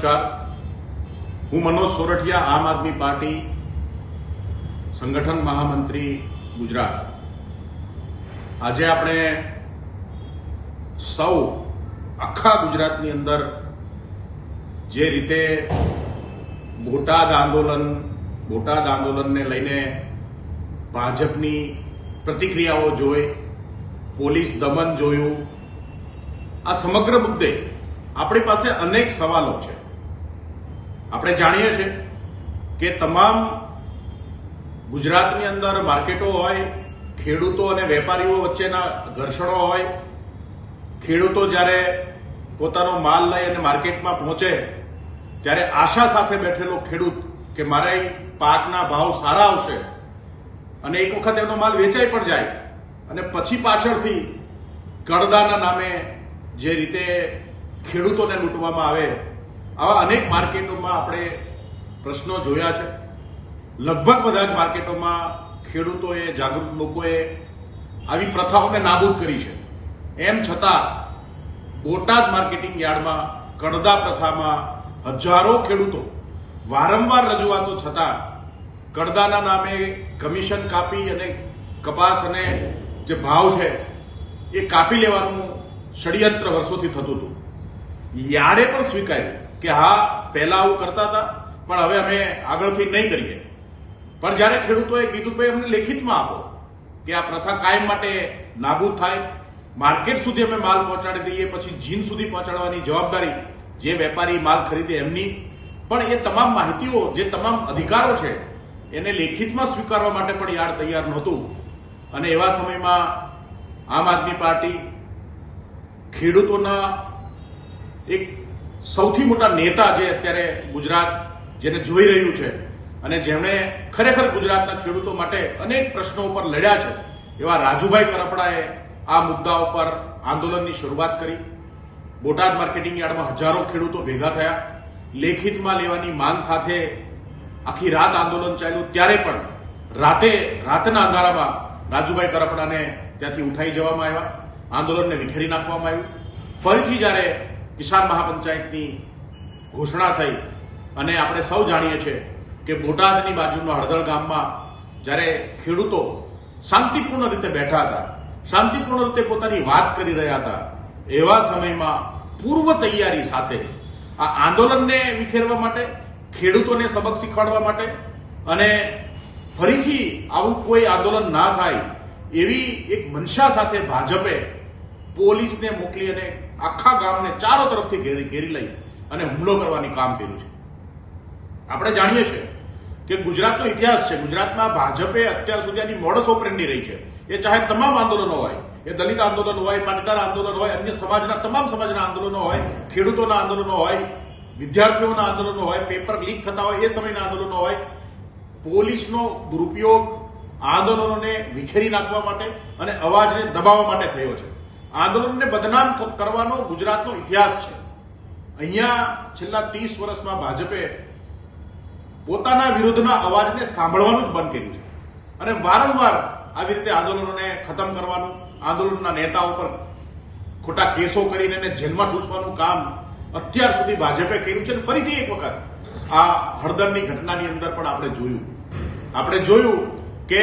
નમસ્કાર, હું મનોજ સોરઠિયા, આમ આદમી પાર્ટી સંગઠન મહામંત્રી ગુજરાત. આજે આપણે સૌ આખા ગુજરાતની અંદર જે રીતે બોટાદ આંદોલનને લઈને ભાજપની પ્રતિક્રિયાઓ જોઈ, પોલીસ દમન જોયું, આ સમગ્ર મુદ્દે આપણી પાસે અનેક સવાલો છે. આપણે જાણીએ છીએ કે તમામ ગુજરાતની અંદર માર્કેટો હોય, ખેડૂતો અને વેપારીઓ વચ્ચેના ઘર્ષણો હોય, ખેડૂતો જ્યારે પોતાનો માલ લઈ અને માર્કેટમાં પહોંચે ત્યારે આશા સાથે બેઠેલો ખેડૂત કે મારા પાકના ભાવ સારા આવશે અને એક વખત એનો માલ વેચાઈ પણ જાય અને પછી પાછળથી કડદાના નામે જે રીતે ખેડૂતોને લૂંટવામાં આવે, આવા અનેક માર્કેટોમાં આપણે પ્રશ્નો જોયા છે. લગભગ બધા જ માર્કેટોમાં ખેડૂતોએ, જાગૃત લોકોએ આવી પ્રથાઓને નાબૂદ કરી છે. એમ છતાં બોટાદ માર્કેટિંગ યાર્ડમાં કડદા પ્રથામાં હજારો ખેડૂતો વારંવાર રજૂઆતો છતાં કડદાના નામે કમિશન કાપી અને કપાસ અને જે ભાવ છે એ કાપી લેવાનું ષડયંત્ર વર્ષોથી થતું હતું. યાર્ડે પણ સ્વીકાર્યું કે હા, પહેલા આવું કરતા હતા પણ હવે અમે આગળથી નહીં કરીએ. પણ જ્યારે ખેડૂતોએ કીધું કે અમને લેખિતમાં આપો કે આ પ્રથા કાયમ માટે નાબૂદ થાય, માર્કેટ સુધી અમે માલ પહોંચાડી દઈએ, પછી જીન સુધી પહોંચાડવાની જવાબદારી જે વેપારી માલ ખરીદે એમની, પણ એ તમામ માહિતીઓ, જે તમામ અધિકારો છે એને લેખિતમાં સ્વીકારવા માટે પણ યાર્ડ તૈયાર નહોતું. અને એવા સમયમાં આમ આદમી પાર્ટી ખેડૂતોના એક સૌથી મોટા નેતા, જે અત્યારે ગુજરાત જેને જોઈ રહ્યું છે અને જેમણે ખરેખર ગુજરાતના ખેડૂતો માટે અનેક પ્રશ્નો ઉપર લડ્યા છે, એવા રાજુભાઈ કરપડાએ આ મુદ્દા ઉપર આંદોલનની શરૂઆત કરી. બોટાદ માર્કેટિંગ યાર્ડમાં હજારો ખેડૂતો ભેગા થયા, લેખિતમાં લેવાની માંગ સાથે આખી રાત આંદોલન ચાલ્યું. ત્યારે પણ રાતના અંધારામાં રાજુભાઈ કરપડાને ત્યાંથી ઉઠાઈ જવામાં આવ્યા, આંદોલનને વિખેરી નાખવામાં આવ્યું. ફરીથી જ્યારે કિસાન મહાપંચાયતની ઘોષણા થઈ અને આપણે સૌ જાણીએ છીએ કે બોટાદની બાજુના હળદળ ગામમાં જ્યારે ખેડૂતો શાંતિપૂર્ણ રીતે બેઠા હતા, શાંતિપૂર્ણ રીતે પોતાની વાત કરી રહ્યા હતા, એવા સમયમાં પૂર્વ તૈયારી સાથે આ આંદોલનને વિખેરવા માટે, ખેડૂતોને સબક શીખવાડવા માટે અને ફરીથી આવું કોઈ આંદોલન ના થાય એવી એક મનસા સાથે ભાજપે પોલીસને મોકલી અને આખા ગામને ચારો તરફથી ઘેરી લઈ અને હુમલો કરવાની કામ કર્યું છે. આપણે જાણીએ છીએ કે ગુજરાતનો ઇતિહાસ છે, ગુજરાતમાં ભાજપે અત્યાર સુધી આની મોડસ ઓપરેન્ડી રહી છે. એ ચાહે તમામ આંદોલનો હોય, એ દલિત આંદોલન હોય, પાટીદાર આંદોલન હોય, અન્ય તમામ સમાજના આંદોલનો હોય, ખેડૂતોના આંદોલનો હોય, વિદ્યાર્થીઓના આંદોલનો હોય, પેપર લીક થતા હોય, એ સમયના આંદોલનો હોય, પોલીસનો દુરુપયોગ આંદોલનોને વિખેરી નાખવા માટે અને અવાજને દબાવવા માટે થયો છે. આંદોલનને બદનામ કરવાનો ગુજરાતનો ઇતિહાસ છે. અહીંયા છેલ્લા 30 વર્ષમાં ભાજપે પોતાના વિરુદ્ધના અવાજને સાંભળવાનું જ બંધ કર્યું છે અને વારંવાર આવી રીતે આંદોલનોને ખતમ કરવાનું, આંદોલનના નેતાઓ પર ખોટા કેસો કરીને એને જેલમાં ઠૂસવાનું કામ અત્યાર સુધી ભાજપે કર્યું છે. ફરીથી એક વખત આ હળદરની ઘટનાની અંદર પણ આપણે જોયું કે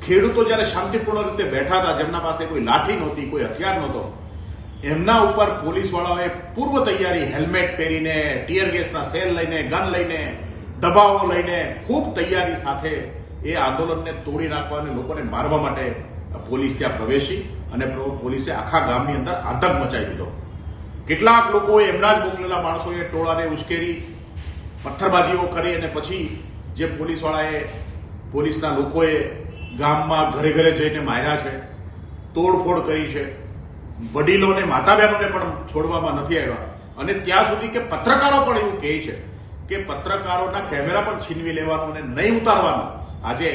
ખેડૂતો જ્યારે શાંતિપૂર્ણ રીતે બેઠા હતા, જેમના પાસે કોઈ લાઠી નહોતી, કોઈ હથિયાર નહોતો, એમના ઉપર પોલીસવાળાઓએ પૂર્વ તૈયારી, હેલ્મેટ પહેરીને, ટીયર ગેસના સેલ લઈને, ગન લઈને, દબાવો લઈને ખૂબ તૈયારી સાથે એ આંદોલનને તોડી નાખવા અને લોકોને મારવા માટે પોલીસ ત્યાં પ્રવેશી અને પોલીસે આખા ગામની અંદર આતંક મચાવી દીધો. કેટલાક લોકોએ, એમના જ મોકલેલા માણસોએ ટોળાને ઉશ્કેરી, પથ્થરબાજીઓ કરી અને પછી જે પોલીસના લોકોએ ગામમાં ઘરે ઘરે જઈને માર્યા છે, તોડફોડ કરી છે, વડીલોને, માતા બહેનોને પણ છોડવામાં નથી આવ્યા. અને ત્યાં સુધી કે પત્રકારો પણ એવું કહે છે કે પત્રકારોના કેમેરા પણ છીનવી લેવાનું અને નહીં ઉતારવાનું. આજે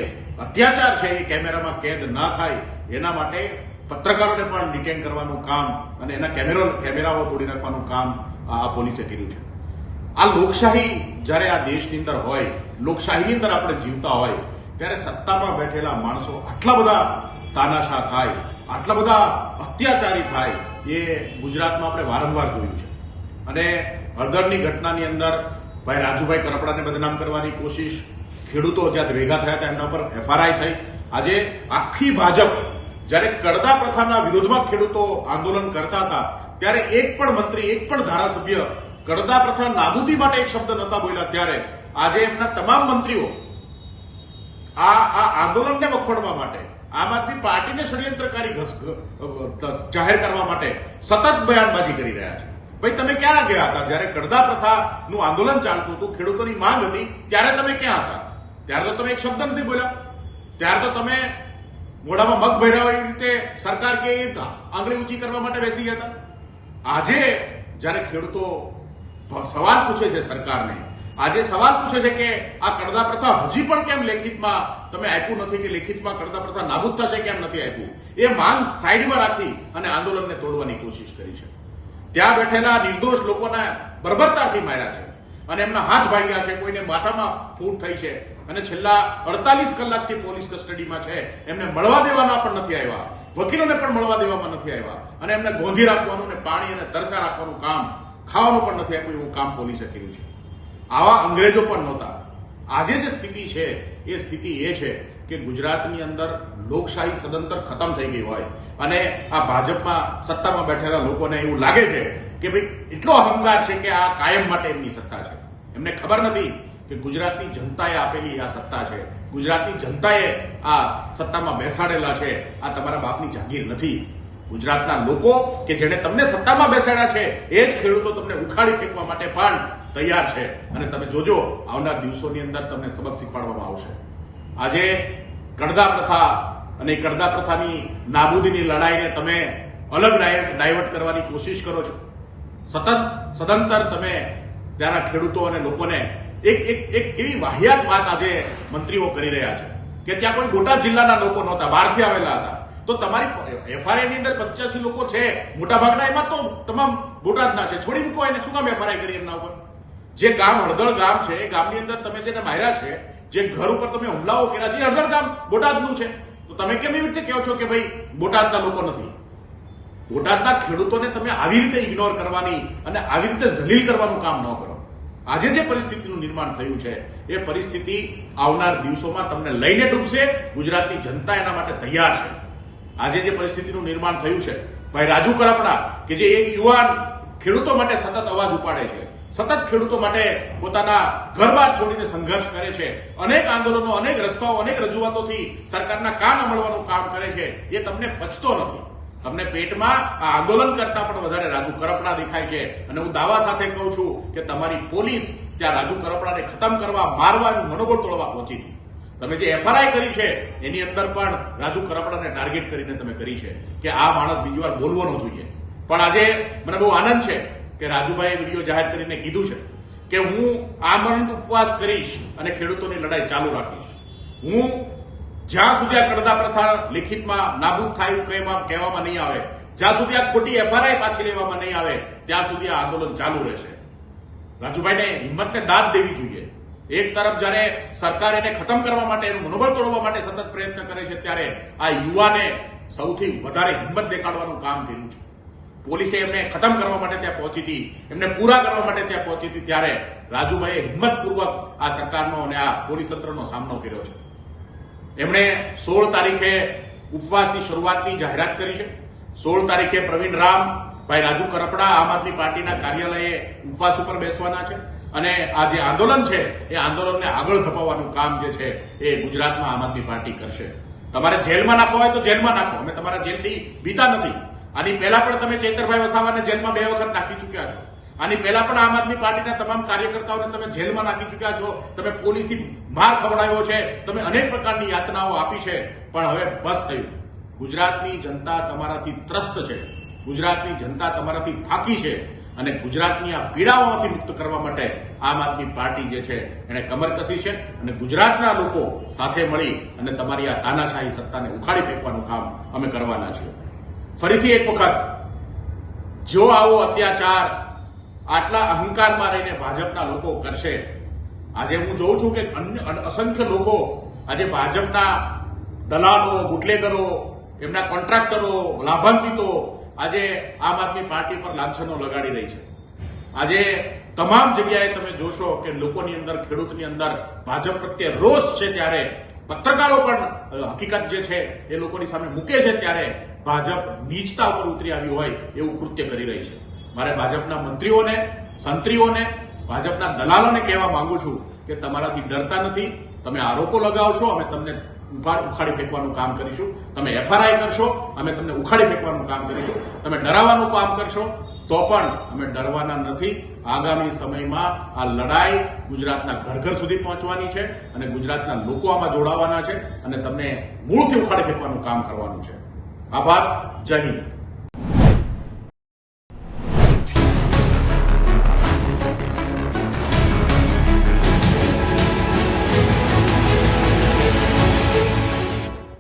અત્યાચાર છે એ કેમેરામાં કેદ ના થાય એના માટે પત્રકારોને પણ ડિટેન કરવાનું કામ અને એના કેમેરાઓ તોડી નાખવાનું કામ આ પોલીસે કર્યું છે. આ લોકશાહી જ્યારે આ દેશની અંદર હોય, લોકશાહીની અંદર આપણે જીવતા હોય, ત્યારે સત્તામાં બેઠેલા માણસો આટલા બધા તાનાશાહ થાય, આટલા બધા અત્યાચારી થાય, એ ગુજરાતમાં આપણે વારંવાર જોયું છે. અને હળદરની ઘટનાની અંદર ભાઈ રાજુભાઈ કરપડાને બદનામ કરવાની કોશિશ, ખેડૂતો જ્યાં ભેગા થયા હતા એમના પર FRI થઈ. આજે આખી ભાજપ જ્યારે કડદા પ્રથાના વિરોધમાં ખેડૂતો આંદોલન કરતા હતા ત્યારે એક પણ મંત્રી, એક પણ ધારાસભ્ય કડદા પ્રથા નાબૂદી માટે એક શબ્દ નહોતા બોલ્યા. ત્યારે આજે એમના તમામ મંત્રીઓ આ આંદોલનને વખોડવા માટે, આમ આદમી પાર્ટીને ષડયંત્રકારી જાહેર કરવા માટે સતત બયાનબાજી કરી રહ્યા છે. ભાઈ તમે ક્યાં ગયા હતા જ્યારે કડદા પ્રથાનું આંદોલન ચાલતું હતું, ખેડૂતોની માંગ હતી, ત્યારે તમે ક્યાં હતા? ત્યારે તો તમે એક શબ્દ નથી બોલ્યા. ત્યારે તો તમે મોઢામાં મગ ભર્યા હોય એવી રીતે સરકાર કે આંગળી ઊંચી કરવા માટે બેસી ગયા હતા. આજે જ્યારે ખેડૂતો સવાલ પૂછે છે સરકારને, આજે સવાલ પૂછે છે કે આ કડદા પ્રથા હજી પણ કેમ લેખિતમાં તમે આપ્યું નથી, કે લેખિતમાં કડદા પ્રથા નાબૂદ થશે કેમ નથી આપ્યું, એ માંગ સાઈડમાં રાખી અને આંદોલનને તોડવાની કોશિશ કરી છે. ત્યાં બેઠેલા નિર્દોષ લોકોને બર્બરતાથી માર્યા છે અને એમના હાથ ભાગ્યા છે, કોઈને માથામાં ફૂટ થઈ છે અને છેલ્લા 48 કલાકથી પોલીસ કસ્ટડીમાં છે. એમને મળવા દેવાના પણ નથી આવ્યા, વકીલોને પણ મળવા દેવામાં નથી આવ્યા અને એમને ગોંધી રાખવાનું ને પાણી અને તરસા રાખવાનું કામ, ખાવાનું પણ નથી આપ્યું એવું કામ પોલીસે કર્યું છે. આવા અંગ્રેજો પણ નહોતા. આજે જે સ્થિતિ છે એ સ્થિતિ એ છે કે ગુજરાતની અંદર લોકશાહી સદંતર ખતમ થઈ ગઈ હોય અને આ ભાજપમાં સત્તામાં બેઠેલા લોકોને એવું લાગે છે કે ભાઈ એટલો અહંકાર છે કે આ કાયમ માટે એમની સત્તા છે. એમને ખબર નથી કે ગુજરાતની જનતાએ આપેલી આ સત્તા છે, ગુજરાતની જનતાએ આ સત્તામાં બેસાડેલા છે. આ તમારા બાપની જાગીર નથી. ગુજરાતના લોકો કે જેને તમને સત્તામાં બેસાડ્યા છે એ જ ખેડૂતો તમને ઉખાડી ફેંકવા માટે પણ તૈયાર છે અને તમે જોજો આવનાર દિવસોની અંદર તમને સબક શીખવાડવામાં આવશે. આજે કડદા પ્રથા અને કડદા પ્રથાની નાબૂદીની લડાઈને તમે અલગ ડાયવર્ટ કરવાની કોશિશ કરો છો. સતત સદંતર તમે ત્યાંના ખેડૂતો અને લોકોને એક એવી વાહિયાત વાત આજે મંત્રીઓ કરી રહ્યા છે કે ત્યાં કોઈ બોટાદ જિલ્લાના લોકો નહોતા, બહારથી આવેલા હતા. તો તમારી FRI ની અંદર 85 લોકો છે, મોટા ભાગના એમાં તો તમામ બોટાદના છે. છોડી મૂકો એને, શું કામ FRI કરી એમના ઉપર? જે ગામ હળદળ ગામ છે એ ગામની અંદર તમે જેને માર્યા છે, જે ઘર ઉપર તમે હુમલાઓ કર્યા છે, એ હળદળ ગામ બોટાદનું છે. તો તમે કેમ એવી રીતે કહો છો કે ભાઈ બોટાદના લોકો નથી? બોટાદના ખેડૂતોને તમે આવી રીતે ઇગ્નોર કરવાની અને આવી રીતે જલીલ કરવાનું કામ ન કરો. આજે જે પરિસ્થિતિનું નિર્માણ થયું છે એ પરિસ્થિતિ આવનાર દિવસોમાં તમને લઈને ડૂબશે. ગુજરાતની જનતા એના માટે તૈયાર છે. આજે જે પરિસ્થિતિનું નિર્માણ થયું છે, ભાઈ રાજુ કરપડા કે જે એક યુવાન ખેડૂતો માટે સતત અવાજ ઉપાડે છે, સતત ખેડૂતો માટે પોતાના ઘર-બાર છોડીને સંઘર્ષ કરે છે, અનેક આંદોલનો, અનેક રસ્તાઓ, અનેક રજૂઆતોથી સરકારના કાન અમલવાનું કામ કરે છે, એ તમને પચતો નથી. તમને પેટમાં આ આંદોલન કરતા પણ વધારે રાજુ કરપડા દેખાય છે. અને હું દાવા સાથે કહું છું કે તમારી પોલીસ ત્યાં રાજુ કરપડાને ખતમ કરવા, મારવાનું મનોબળ તોડવા પહોંચી હતી. તમે જે FRI કરી છે એની અંદર પણ રાજુ કરપડાને ટાર્ગેટ કરીને તમે કરી છે કે આ માણસ બીજી વાર બોલવો ન જોઈએ. પણ આજે મને બહુ આનંદ છે કે રાજુભાઈએ વિડીયો જાહેર કરીને કીધું છે કે હું આમરણ ઉપવાસ કરીશ અને ખેડૂતોની લડાઈ ચાલુ રાખીશ. હું જ્યાં સુધી આ કડદા પ્રથા લિખિતમાં નાબૂદ થાય કહેવામાં નહીં આવે, જ્યાં સુધી આ ખોટી FRI પાછી લેવામાં નહીં આવે, ત્યાં સુધી આ આંદોલન ચાલુ રહેશે. રાજુભાઈને હિંમતને દાદ દેવી જોઈએ. એક તરફ જ્યારે સરકાર એને ખતમ કરવા માટે, એનું મનોબળ તોડવા માટે સતત પ્રયત્ન કરે છે, ત્યારે આ યુવાને સૌથી વધારે હિંમત દેખાડવાનું કામ કર્યું છે. પોલીસે એમને ખતમ કરવા માટે ત્યાં પહોંચી હતી, એમને પૂરા કરવા માટે ત્યાં પહોંચી હતી, ત્યારે રાજુભાઈએ હિંમતપૂર્વક આ સરકારનો અને આ પોલીસ તંત્રનો સામનો કર્યો છે. એમણે 16 તારીખે ઉપવાસની શરૂઆતની જાહેરાત કરી છે. 16 તારીખે પ્રવીણ રામ, ભાઈ રાજુ કરપડા આમ આદમી પાર્ટીના કાર્યાલયે ઉપવાસ ઉપર બેસવાના છે અને આ જે આંદોલન છે એ આંદોલનને આગળ ધપાવવાનું કામ જે છે એ ગુજરાતમાં આમ આદમી પાર્ટી કરશે. તમારે જેલમાં નાખવા હોય તો જેલમાં નાખો, અમે તમારા જેલથી બીતા નથી. આની પહેલા પણ તમે ચૈતરભાઈ વસાવાને જેલમાં 2 વખત નાખી ચૂક્યા છો. આની પહેલા પણ આમ આદમી પાર્ટીના તમામ કાર્યકર્તાઓને તમે જેલમાં નાખી ચૂક્યા છો. તમે પોલીસથી માર ખવડાવ્યો છે, તમે અનેક પ્રકારની યાતનાઓ આપી છે, પણ હવે બસ થયું. ગુજરાતની જનતા તમારાથી ત્રસ્ત છે, ગુજરાતની જનતા તમારાથી થાકી છે અને ગુજરાતની આ પીડાઓમાંથી મુક્ત કરવા માટે આમ આદમી પાર્ટી જે છે એને કમર કસી છે અને ગુજરાતના લોકો સાથે મળી અને તમારી આ તાનાશાહી સત્તાને ઉખાડી ફેંકવાનું કામ અમે કરવાના છીએ. ફરીથી એક વખત જો આવો અત્યાચાર આટલા અહંકારમાં રહીને ભાજપના લોકો કરશે, આજે હું જોઉં છું કે અસંખ્ય લોકો આજે ભાજપના દલાલો, બુટલેગરો, એમના કોન્ટ્રાક્ટરો, લાભાન્વિતો આજે આમ આદમી પાર્ટી પર લાંછનો લગાડી રહી છે. આજે તમામ જગ્યાએ તમે જોશો કે લોકોની અંદર, ખેડૂતની અંદર ભાજપ પ્રત્યે રોષ છે, ત્યારે પત્રકારો પણ હકીકત જે છે એ લોકોની સામે મૂકે છે, ત્યારે ભાજપ નીચતા ઉપર ઉતરી આવી હોય એવું કૃત્ય કરી રહી છે. મારે ભાજપના મંત્રીઓને, સંત્રીઓને, ભાજપના દલાલોને કહેવા માંગુ છું કે તમારાથી ડરતા નથી. તમે આરોપો લગાવશો, અમે તમને ઉખાડી ફેંકવાનું કામ કરીશું. તમે FRI કરશો, અમે તમને ઉખાડી ફેંકવાનું કામ કરીશું. તમે ડરાવવાનું કામ કરશો તો પણ અમે ડરવાના નથી. આગામી સમયમાં આ લડાઈ ગુજરાતના ઘર ઘર સુધી પહોંચવાની છે અને ગુજરાતના લોકો આમાં જોડાવાના છે અને તમને મૂળથી ઉખાડી ફેંકવાનું કામ કરવાનું છે. આભાર. જય હિન્દ.